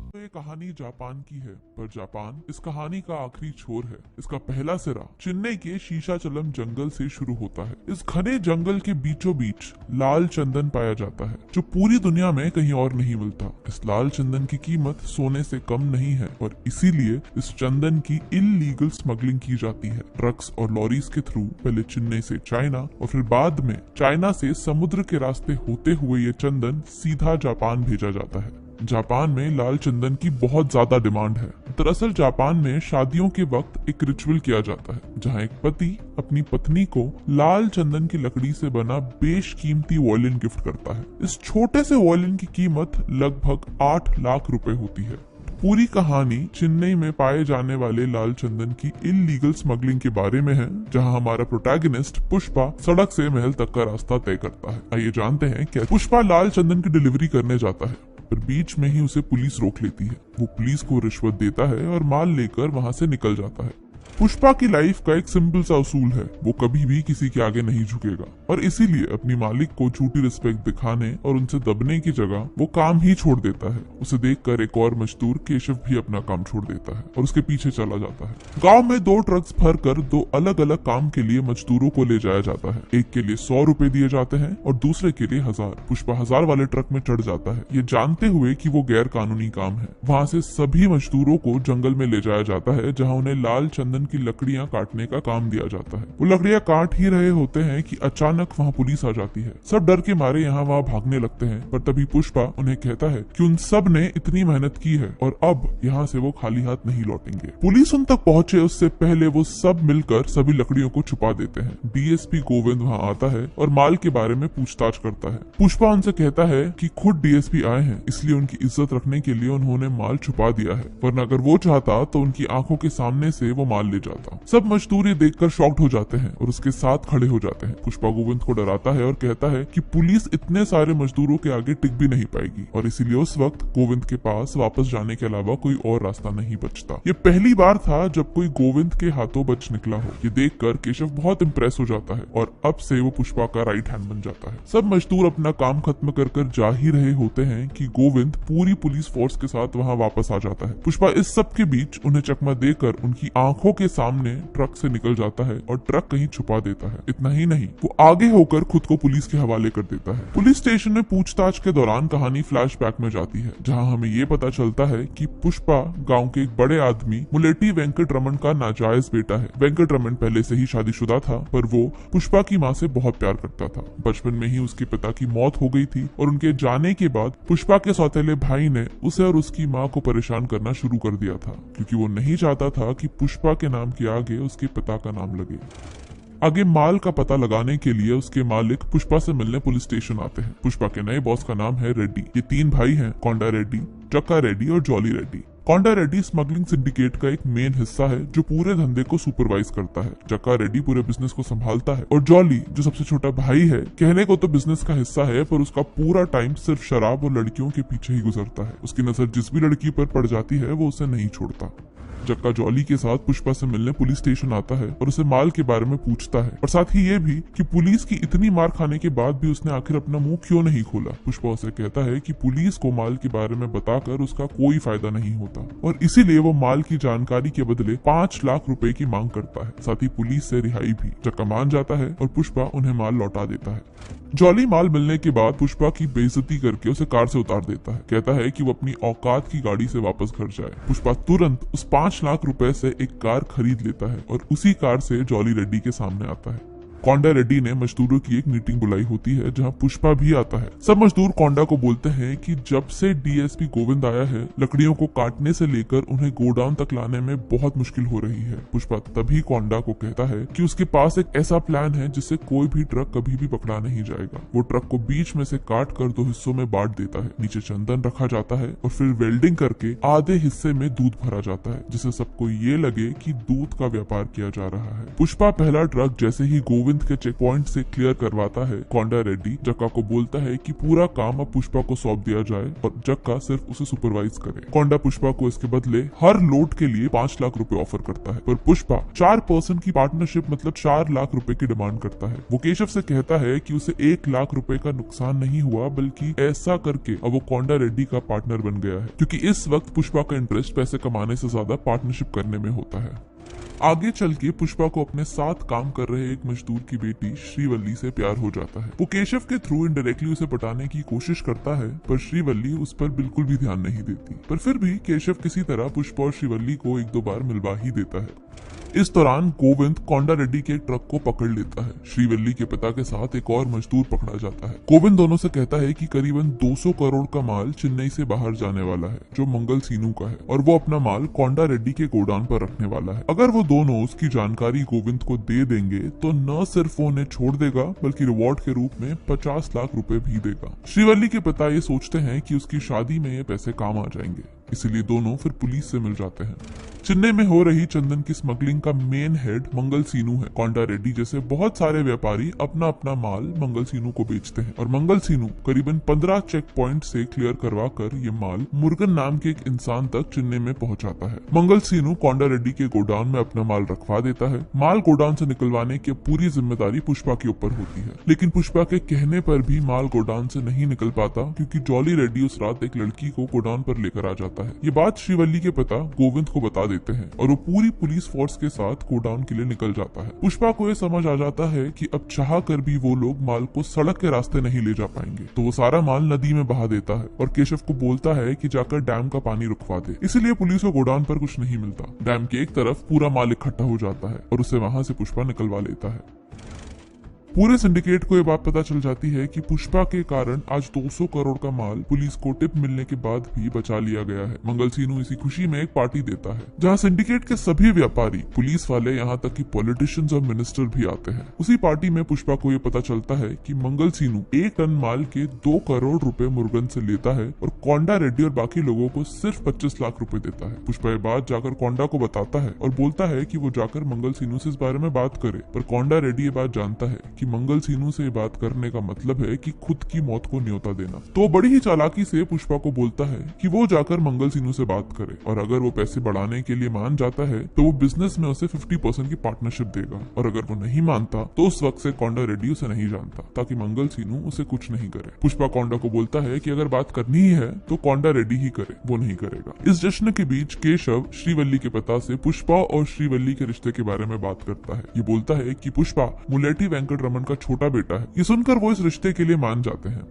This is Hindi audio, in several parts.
तो ये कहानी जापान की है, पर जापान इस कहानी का आखिरी छोर है। इसका पहला सिरा चेन्नई के शीशाचलम जंगल से शुरू होता है। इस घने जंगल के बीचों बीच लाल चंदन पाया जाता है, जो पूरी दुनिया में कहीं और नहीं मिलता। इस लाल चंदन की कीमत सोने से कम नहीं है और इसीलिए इस चंदन की इल्लीगल स्मगलिंग की जाती है। ट्रक्स और लॉरीज के थ्रू पहले चेन्नई से चाइना और फिर बाद में चाइना से समुद्र के रास्ते होते हुए ये चंदन सीधा जापान भेजा जाता है। जापान में लाल चंदन की बहुत ज्यादा डिमांड है। दरअसल जापान में शादियों के वक्त एक रिचुअल किया जाता है, जहां एक पति अपनी पत्नी को लाल चंदन की लकड़ी से बना बेशकीमती वॉयलिन गिफ्ट करता है। इस छोटे से वॉयलिन की कीमत लगभग 8 लाख रुपए होती है। पूरी कहानी चेन्नई में पाए जाने वाले लाल चंदन की इल्लीगल स्मगलिंग के बारे में है, जहां हमारा प्रोटैगनिस्ट पुष्पा सड़क से महल तक का रास्ता तय करता है। आइए जानते हैं क्या। पुष्पा लाल चंदन की डिलीवरी करने जाता है, पर बीच में ही उसे पुलिस रोक लेती है। वो पुलिस को रिश्वत देता है और माल लेकर वहां से निकल जाता है। पुष्पा की लाइफ का एक सिंपल सा उसूल है, वो कभी भी किसी के आगे नहीं झुकेगा और इसीलिए अपनी मालिक को झूठी रिस्पेक्ट दिखाने और उनसे दबने की जगह वो काम ही छोड़ देता है। उसे देखकर एक और मजदूर केशव भी अपना काम छोड़ देता है और उसके पीछे चला जाता है। गांव में 2 ट्रक्स भरकर 2 अलग अलग काम के लिए मजदूरों को ले जाया जाता है। एक के लिए 100 रुपए दिए जाते हैं और दूसरे के लिए 1000। पुष्पा 1000 वाले ट्रक में चढ़ जाता है, ये जानते हुए कि वो गैर कानूनी काम है। वहाँ से सभी मजदूरों को जंगल में ले जाया जाता है, जहाँ उन्हें लाल चंदन की लकड़ियां काटने का काम दिया जाता है। वो लकड़ियां काट ही रहे होते हैं कि अचानक वहाँ पुलिस आ जाती है। सब डर के मारे यहाँ वहाँ भागने लगते हैं, पर तभी पुष्पा उन्हें कहता है कि उन सब ने इतनी मेहनत की है और अब यहाँ से वो खाली हाथ नहीं लौटेंगे। पुलिस उन तक पहुँचे उससे पहले वो सब मिलकर सभी लकड़ियों को छुपा देते हैं। डीएसपी गोविंद वहाँ आता है और माल के बारे में पूछताछ करता है। पुष्पा उनसे कहता है कि खुद डीएसपी आए हैं, इसलिए उनकी इज्जत रखने के लिए उन्होंने माल छुपा दिया है, वरना अगर वो चाहता तो उनकी आंखों के सामने से वो माल ले जाता। सब मजदूर ये देखकर शॉक्ड हो जाते हैं और उसके साथ खड़े हो जाते हैं। पुष्पा गोविंद को डराता है और कहता है कि पुलिस इतने सारे मजदूरों के आगे टिक भी नहीं पाएगी और इसीलिए उस वक्त गोविंद के पास वापस जाने के अलावा कोई और रास्ता नहीं बचता। ये पहली बार था जब कोई गोविंद के हाथों बच निकला हो। ये देखकर केशव बहुत इम्प्रेस हो जाता है और अब से वो पुष्पा का राइट हैंड बन जाता है। सब मजदूर अपना काम खत्म कर जा ही रहे होते हैं कि गोविंद पूरी पुलिस फोर्स के साथ वहाँ वापस आ जाता है। पुष्पा इस सब के बीच उन्हें चकमा देकर उनकी आंखों के सामने ट्रक से निकल जाता है और ट्रक कहीं छुपा देता है। इतना ही नहीं, वो आगे होकर खुद को पुलिस के हवाले कर देता है। पुलिस स्टेशन में पूछताछ के दौरान कहानी फ्लैशबैक में जाती है, जहां हमें ये पता चलता है कि पुष्पा गांव के एक बड़े आदमी मुलेटी वेंकट रमन का नाजायज बेटा है। वेंकट रमन पहले से ही शादीशुदा था, पर वो पुष्पा की माँ से बहुत प्यार करता था। बचपन में ही उसके पिता की मौत हो गई थी और उनके जाने के बाद पुष्पा के सौतेले भाई ने उसे और उसकी माँ को परेशान करना शुरू कर दिया था, क्योंकि वो नहीं चाहता था कि पुष्पा के नाम के आगे उसके पिता का नाम लगे। आगे माल का पता लगाने के लिए उसके मालिक पुष्पा से मिलने पुलिस स्टेशन आते हैं। पुष्पा के नए बॉस का नाम है रेड्डी। ये 3 भाई हैं, कोंडा रेड्डी, चक्का रेड्डी और जॉली रेड्डी। कोंडा रेड्डी स्मगलिंग सिंडिकेट का एक मेन हिस्सा है जो पूरे धंधे को सुपरवाइज करता है। चक्का रेड्डी पूरे बिजनेस को संभालता है और जॉली जो सबसे छोटा भाई है, कहने को तो बिजनेस का हिस्सा है, पर उसका पूरा टाइम सिर्फ शराब और लड़कियों के पीछे ही गुजरता है। उसकी नजर जिस भी लड़की पर पड़ जाती है वो उसे नहीं छोड़ता। चक्का जॉली के साथ पुष्पा से मिलने पुलिस स्टेशन आता है और उसे माल के बारे में पूछता है और साथ ही ये भी कि पुलिस की इतनी मार खाने के बाद भी उसने आखिर अपना मुंह क्यों नहीं खोला। पुष्पा उसे कहता है कि पुलिस को माल के बारे में बताकर उसका कोई फायदा नहीं होता और इसीलिए वो माल की जानकारी के बदले 5 लाख रुपए की मांग करता है, साथ ही पुलिस से रिहाई भी। चक्का मान जाता है और पुष्पा उन्हें माल लौटा देता है। जॉली माल मिलने के बाद पुष्पा की बेइज्जती करके उसे कार से उतार देता है। कहता है कि वो अपनी औकात की गाड़ी से वापस घर जाए। पुष्पा तुरंत उस 5 लाख रुपए से एक कार खरीद लेता है और उसी कार से जॉली रेड्डी के सामने आता है। कोंडा रेड्डी ने मजदूरों की एक मीटिंग बुलाई होती है, जहां पुष्पा भी आता है। सब मजदूर कोंडा को बोलते हैं कि जब से डीएसपी गोविंद आया है, लकड़ियों को काटने से लेकर उन्हें गोडाउन तक लाने में बहुत मुश्किल हो रही है। पुष्पा तभी कोंडा को कहता है कि उसके पास एक ऐसा प्लान है जिससे कोई भी ट्रक कभी भी पकड़ा नहीं जाएगा। वो ट्रक को बीच में से काट कर 2 हिस्सों में बांट देता है। नीचे चंदन रखा जाता है और फिर वेल्डिंग करके आधे हिस्से में दूध भरा जाता है, जिससे सबको ये लगे कि दूध का व्यापार किया जा रहा है। पुष्पा पहला ट्रक जैसे ही गोविंद गोविंद के चेक पॉइंट से क्लियर करवाता है, कोंडा रेड्डी जक्का को बोलता है कि पूरा काम अब पुष्पा को सौंप दिया जाए और जक्का सिर्फ उसे सुपरवाइज करे। कोंडा पुष्पा को इसके बदले हर लोड के लिए 5 लाख रुपए ऑफर करता है, पर पुष्पा 4% की पार्टनरशिप मतलब 4 लाख रुपए की डिमांड करता है। वो केशव से कहता है कि उसे 1 लाख रुपए का नुकसान नहीं हुआ, बल्कि ऐसा करके अब वो कोंडा रेड्डी का पार्टनर बन गया है, क्योंकि इस वक्त पुष्पा का इंटरेस्ट पैसे कमाने से ज्यादा पार्टनरशिप करने में होता है। आगे चल के पुष्पा को अपने साथ काम कर रहे एक मजदूर की बेटी श्रीवल्ली से प्यार हो जाता है। वो केशव के थ्रू इनडायरेक्टली उसे पटाने की कोशिश करता है, पर श्रीवल्ली उस पर बिल्कुल भी ध्यान नहीं देती। पर फिर भी केशव किसी तरह पुष्पा और श्रीवल्ली को 1-2 बार मिलवा ही देता है। इस दौरान गोविंद कोंडा रेड्डी के ट्रक को पकड़ लेता है। श्रीवल्ली के पिता के साथ एक और मजदूर पकड़ा जाता है। गोविंद दोनों से कहता है कि करीबन 200 करोड़ का माल चेन्नई से बाहर जाने वाला है, जो मंगल सीनू का है, और वो अपना माल कोंडा रेड्डी के गोडाउन पर रखने वाला है। अगर वो दोनों उसकी जानकारी गोविंद को दे देंगे तो न सिर्फ वो उन्हें छोड़ देगा, बल्कि रिवॉर्ड के रूप में 50 लाख रुपए भी देगा। श्रीवल्ली के पिता ये सोचते हैं कि उसकी शादी में ये पैसे काम आ जाएंगे, इसीलिए दोनों फिर पुलिस से मिल जाते हैं। चेन्नई में हो रही चंदन की स्मगलिंग का मेन हेड मंगल सीनू है। कोंडा रेड्डी जैसे बहुत सारे व्यापारी अपना अपना माल मंगल सीनू को बेचते हैं, और मंगल सीनू करीबन 15 चेक पॉइंट से क्लियर करवा कर ये माल मुर्गन नाम के एक इंसान तक चेन्नई में पहुंचाता है। मंगल सीनू कोंडा रेड्डी के गोडाउन में अपना माल रखवा देता है। माल गोडाउन से निकलवाने की पूरी जिम्मेदारी पुष्पा के ऊपर होती है, लेकिन पुष्पा के कहने पर भी माल गोडाउन से नहीं निकल पाता, क्योंकि जॉली रेड्डी उस रात एक लड़की को गोडाउन पर लेकर आ जाता है। ये बात श्रीवल्ली के पिता गोविंद को बता देते हैं, और वो पूरी पुलिस फोर्स के साथ गोडाउन के लिए निकल जाता है। पुष्पा को ये समझ आ जाता है कि अब चाह कर भी वो लोग माल को सड़क के रास्ते नहीं ले जा पाएंगे, तो वो सारा माल नदी में बहा देता है और केशव को बोलता है कि जाकर डैम का पानी रुकवा दे। इसीलिए पुलिस को गोडाउन पर कुछ नहीं मिलता। डैम के एक तरफ पूरा माल इकट्ठा हो जाता है और उसे वहां से पुष्पा निकलवा लेता है। पूरे सिंडिकेट को ये बात पता चल जाती है कि पुष्पा के कारण आज 200 करोड़ का माल पुलिस को टिप मिलने के बाद भी बचा लिया गया है। मंगल सीनू इसी खुशी में एक पार्टी देता है, जहां सिंडिकेट के सभी व्यापारी, पुलिस वाले, यहाँ तक कि पॉलिटिशियंस और मिनिस्टर भी आते हैं। उसी पार्टी में पुष्पा को ये पता चलता है कि मंगल सीनू 1 टन माल के 2 करोड़ रुपए मुर्गन से लेता है और कोंडा रेड्डी और बाकी लोगों को सिर्फ 25 लाख रुपए देता है। पुष्पा ये बात जाकर कोंडा को बताता है और बोलता है कि वो जाकर मंगल सीनू से इस बारे में बात करे, पर कोंडा रेड्डी ये बात जानता है कि मंगल सीनू से बात करने का मतलब है कि खुद की मौत को न्योता देना। तो बड़ी ही चालाकी से पुष्पा को बोलता है कि वो जाकर मंगल सीनू से बात करे, और अगर वो पैसे बढ़ाने के लिए मान जाता है तो वो बिजनेस में उसे 50% की पार्टनरशिप देगा, और अगर वो नहीं मानता तो उस वक्त से कोंडा रेड्डी उसे नहीं जानता, ताकि मंगल सीनू उसे कुछ नहीं करे। पुष्पा कोंडा को बोलता है कि अगर बात करनी ही है तो कोंडा रेड्डी ही करे, वो नहीं करेगा। इस जश्न के बीच केशव श्रीवल्ली के पिता से पुष्पा और श्रीवल्ली के रिश्ते के बारे में बात करता है। ये बोलता है कि पुष्पा मुलेटी वेंकट रमन का छोटा बेटा है। ये सुनकर वो इस रिश्ते के लिए मान जाते हैं।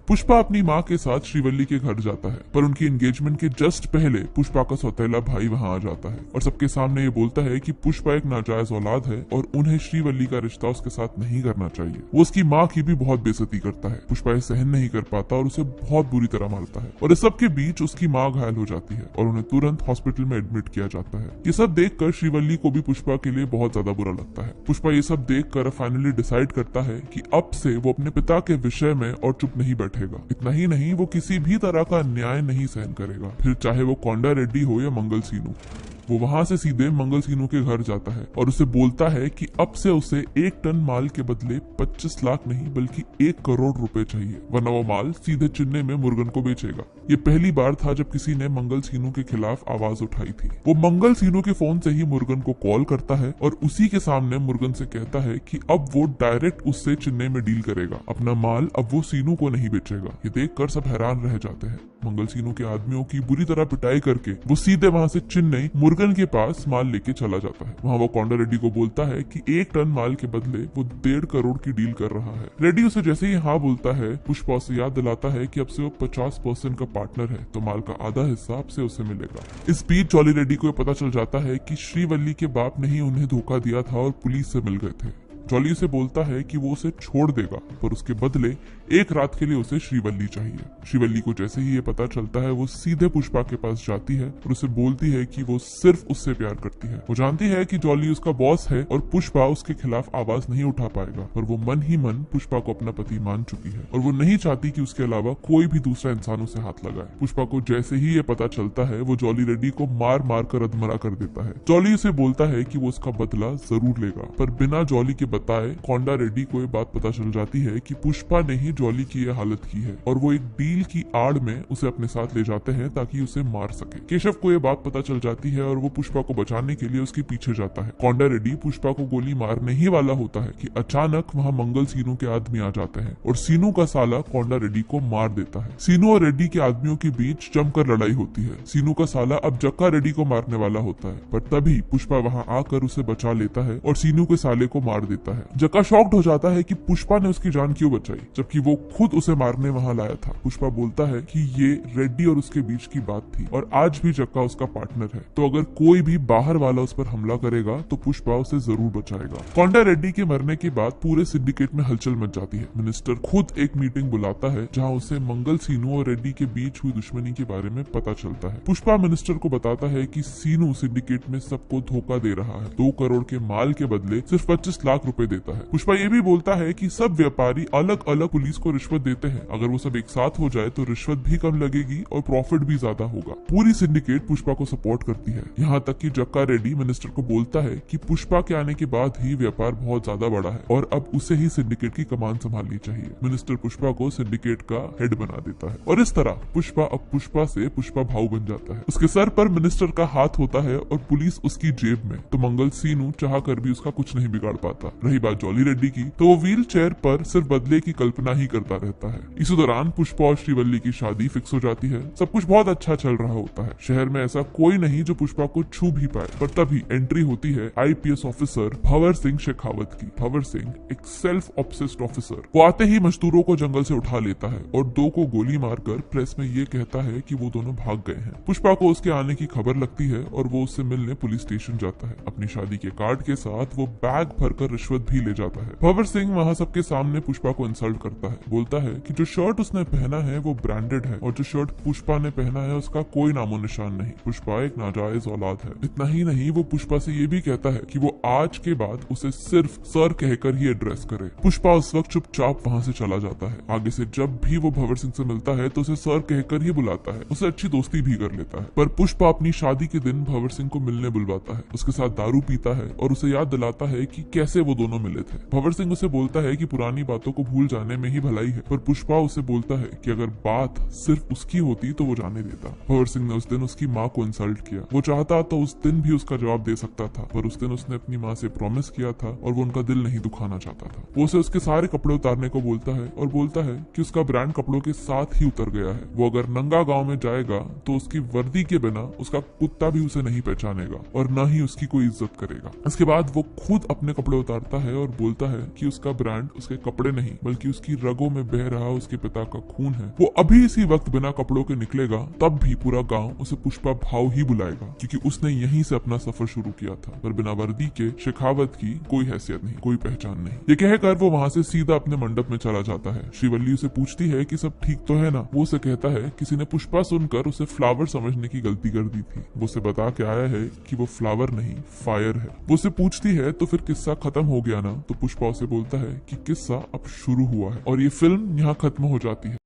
पुष्पा अपनी माँ के साथ श्रीवल्ली के घर जाता है, पर उनकी एंगेजमेंट के जस्ट पहले पुष्पा का सौतेला भाई वहाँ आ जाता है और सबके सामने ये बोलता है कि पुष्पा एक नाजायज औलाद है और उन्हें श्रीवल्ली का रिश्ता उसके साथ नहीं करना चाहिए। वो उसकी माँ की भी बहुत बेइज्जती करता है। पुष्पा ये सहन नहीं कर पाता और उसे बहुत बुरी तरह मारता है, और इस सब के बीच उसकी माँ घायल हो जाती है और उन्हें तुरंत हॉस्पिटल में एडमिट किया जाता है। ये सब देखकर श्रीवल्ली को भी पुष्पा के लिए बहुत ज्यादा बुरा लगता है। पुष्पा ये सब देखकर फाइनली डिसाइड करता है कि अब से वो अपने पिता के विषय में और चुप नहीं बैठेगा। इतना ही नहीं, वो किसी भी तरह का अन्याय नहीं सहन करेगा, फिर चाहे वो कोंडा रेड्डी हो या मंगल सीनू। वो वहां से सीधे मंगल सीनू के घर जाता है और उसे बोलता है कि अब से उसे 1 टन माल के बदले 25 लाख नहीं बल्कि 1 करोड़ रुपए चाहिए, वरना वो माल सीधे चेन्नई में मुर्गन को बेचेगा। ये पहली बार था जब किसी ने मंगल सीनू के खिलाफ आवाज उठाई थी। वो मंगल सीनू के फोन से ही मुर्गन को कॉल करता है और उसी के सामने मुर्गन से कहता है कि अब वो डायरेक्ट उससे चेन्नई में डील करेगा, अपना माल अब वो सीनू को नहीं बेचेगा। ये देखकर सब हैरान रह जाते हैं। मंगल सीनू के आदमियों की बुरी तरह पिटाई करके वो सीधे वहां से चेन्नई मुर्गन के पास माल लेके चला जाता है। वहां वो कोंडा रेड्डी को बोलता है कि 1 टन माल के बदले वो 1.5 करोड़ की डील कर रहा है। रेड्डी उसे जैसे ही हाँ बोलता है, पुष्पा उसे याद दिलाता है कि अब से वो 50% का पार्टनर है, तो माल का आधा हिस्सा अब से उसे मिलेगा। इस बीच जॉली रेड्डी को पता चल जाता है कि श्रीवल्ली के बाप ने ही उन्हें धोखा दिया था और पुलिस से मिल गए थे। जॉली उसे बोलता है कि वो उसे छोड़ देगा, पर उसके बदले 1 रात के लिए उसे श्रीवल्ली चाहिए। श्रीवल्ली को जैसे ही ये पता चलता है, वो सीधे पुष्पा के पास जाती है और उसे बोलती है कि वो सिर्फ उससे प्यार करती है। वो जानती है कि जॉली उसका बॉस है और पुष्पा उसके खिलाफ आवाज नहीं उठा पाएगा, पर वो मन ही मन पुष्पा को अपना पति मान चुकी है और वो नहीं चाहती कि उसके अलावा कोई भी दूसरा इंसान उसे हाथ लगाए। पुष्पा को जैसे ही ये पता चलता है, वो जॉली रेड्डी को मार मार कर अधमरा कर देता है। जॉली उसे बोलता है कि वो उसका बदला जरूर लेगा, पर बिना जॉली के बताए कोंडा रेड्डी को ये बात पता चल जाती है कि पुष्पा ने ही जॉली की ये हालत की है और वो एक डील की आड़ में उसे अपने साथ ले जाते हैं ताकि उसे मार सके। केशव को ये बात पता चल जाती है और वो पुष्पा को बचाने के लिए उसके पीछे जाता है। कोंडा रेड्डी पुष्पा को गोली मारने ही वाला होता है कि अचानक वहाँ मंगल सीनू के आदमी आ जाते हैं और सीनू का साला कोंडा रेड्डी को मार देता है। सीनू और रेड्डी के आदमियों के बीच जमकर लड़ाई होती है। सीनू का साला अब जक्का रेड्डी को मारने वाला होता है, पर तभी पुष्पा वहाँ आकर उसे बचा लेता है और सीनू के साले को मार देता है। जक्का शॉक्ड हो जाता है कि पुष्पा ने उसकी जान क्यों बचाई, जबकि वो खुद उसे मारने वहाँ लाया था। पुष्पा बोलता है कि ये रेड्डी और उसके बीच की बात थी और आज भी जक्का उसका पार्टनर है, तो अगर कोई भी बाहर वाला उस पर हमला करेगा तो पुष्पा उसे जरूर बचाएगा। कोंडा रेड्डी के मरने के बाद पूरे सिंडिकेट में हलचल मच जाती है। मिनिस्टर खुद एक मीटिंग बुलाता है जहाँ उसे मंगल सीनू और रेड्डी के बीच हुई दुश्मनी के बारे में पता चलता है। पुष्पा मिनिस्टर को बताता है कि सीनू सिंडिकेट में सबको धोखा दे रहा है, 2 करोड़ के माल के बदले सिर्फ 25 लाख रुपए देता है। पुष्पा ये भी बोलता है कि सब व्यापारी अलग अलग पुलिस को रिश्वत देते हैं, अगर वो सब एक साथ हो जाए तो रिश्वत भी कम लगेगी और प्रॉफिट भी ज्यादा होगा। पूरी सिंडिकेट पुष्पा को सपोर्ट करती है, यहाँ तक कि जक्का रेड्डी मिनिस्टर को बोलता है कि पुष्पा के आने के बाद ही व्यापार बहुत ज्यादा बढ़ा है और अब उसे ही सिंडिकेट की कमान संभालनी चाहिए। मिनिस्टर पुष्पा को सिंडिकेट का हेड बना देता है और इस तरह पुष्पा अब पुष्पा से पुष्पा भाऊ बन जाता है। उसके सर पर मिनिस्टर का हाथ होता है और पुलिस उसकी जेब में, तो मंगल सीनू चाह कर भी उसका कुछ नहीं बिगाड़ पाता। रही बात जॉली रेड्डी की, तो वो व्हील चेयर पर सिर्फ बदले की कल्पना ही करता रहता है। इसी दौरान पुष्पा और श्रीवल्ली की शादी फिक्स हो जाती है। सब कुछ बहुत अच्छा चल रहा होता है। शहर में ऐसा कोई नहीं जो पुष्पा को छू भी पाए, पर तभी एंट्री होती है IPS ऑफिसर भंवर सिंह शेखावत की। भंवर सिंह एक सेल्फ ऑब्सेस्ड ऑफिसर। वो आते ही मजदूरों को जंगल से उठा लेता है और 2 को गोली मारकर प्रेस में ये कहता है कि वो दोनों भाग गए हैं। पुष्पा को उसके आने की खबर लगती है और वो उससे मिलने पुलिस स्टेशन जाता है। अपनी शादी के कार्ड के साथ वो बैग भरकर रिश्वत भी ले जाता है। भंवर सिंह वहाँ सबके सामने पुष्पा को इंसल्ट करता है, बोलता है कि जो शर्ट उसने पहना है वो ब्रांडेड है और जो शर्ट पुष्पा ने पहना है उसका कोई नामो निशान नहीं। पुष्पा एक नाजायज औलाद है। इतना ही नहीं, वो पुष्पा से ये भी कहता है कि वो आज के बाद उसे सिर्फ सर कहकर ही एड्रेस करे। पुष्पा उस वक्त चुपचाप वहाँ से चला जाता है। आगे से जब भी वो भंवर सिंह से मिलता है तो उसे सर कहकर ही बुलाता है, उसे अच्छी दोस्ती भी कर लेता है। पर पुष्पा अपनी शादी के दिन भंवर सिंह को मिलने बुलवाता है, उसके साथ दारू पीता है और उसे याद दिलाता है कि कैसे वो दोनों मिले थे। भंवर सिंह उसे बोलता है कि पुरानी बातों को भूल जाने में ही भलाई है, पर पुष्पा उसे बोलता है कि अगर बात सिर्फ उसकी होती तो वो जाने देता। भंवर सिंह ने उस दिन उसकी माँ को इंसल्ट किया। वो चाहता तो उस दिन भी उसका जवाब दे सकता था, पर उस दिन उसने अपनी माँ से प्रॉमिस किया था और वो उनका दिल नहीं दुखाना चाहता था। वो उसे उसके सारे कपड़े उतारने को बोलता है और बोलता है कि उसका ब्रांड कपड़ों के साथ ही उतर गया है। वो अगर नंगा गांव में जाएगा तो उसकी वर्दी के बिना उसका कुत्ता भी उसे नहीं पहचानेगा और न ही उसकी कोई इज्जत करेगा। इसके बाद वो खुद अपने कपड़े उतारता है और बोलता है कि उसका ब्रांड उसके कपड़े नहीं बल्कि उसकी रगों में बह रहा उसके पिता का खून है। वो अभी इसी वक्त बिना कपड़ों के निकलेगा तब भी पूरा गांव उसे पुष्पा भाव ही बुलाएगा, क्योंकि उसने यहीं से अपना सफर शुरू किया था। पर बिना वर्दी के शेखावत की कोई हैसियत नहीं, कोई पहचान नहीं। ये कहकर वो वहाँ से सीधा अपने मंडप में चला जाता है। श्रीवल्ली उसे पूछती है कि सब ठीक तो है ना। वो उसे कहता है किसी ने पुष्पा सुनकर उसे फ्लावर समझने की गलती कर दी थी। वो उसे बता के आया है कि वो फ्लावर नहीं फायर है। वो उसे पूछती है तो फिर किस्सा खत्म हो गया ना, तो पुष्पा उसे बोलता है कि किस्सा अब शुरू हुआ है और ये फिल्म यहाँ खत्म हो जाती है।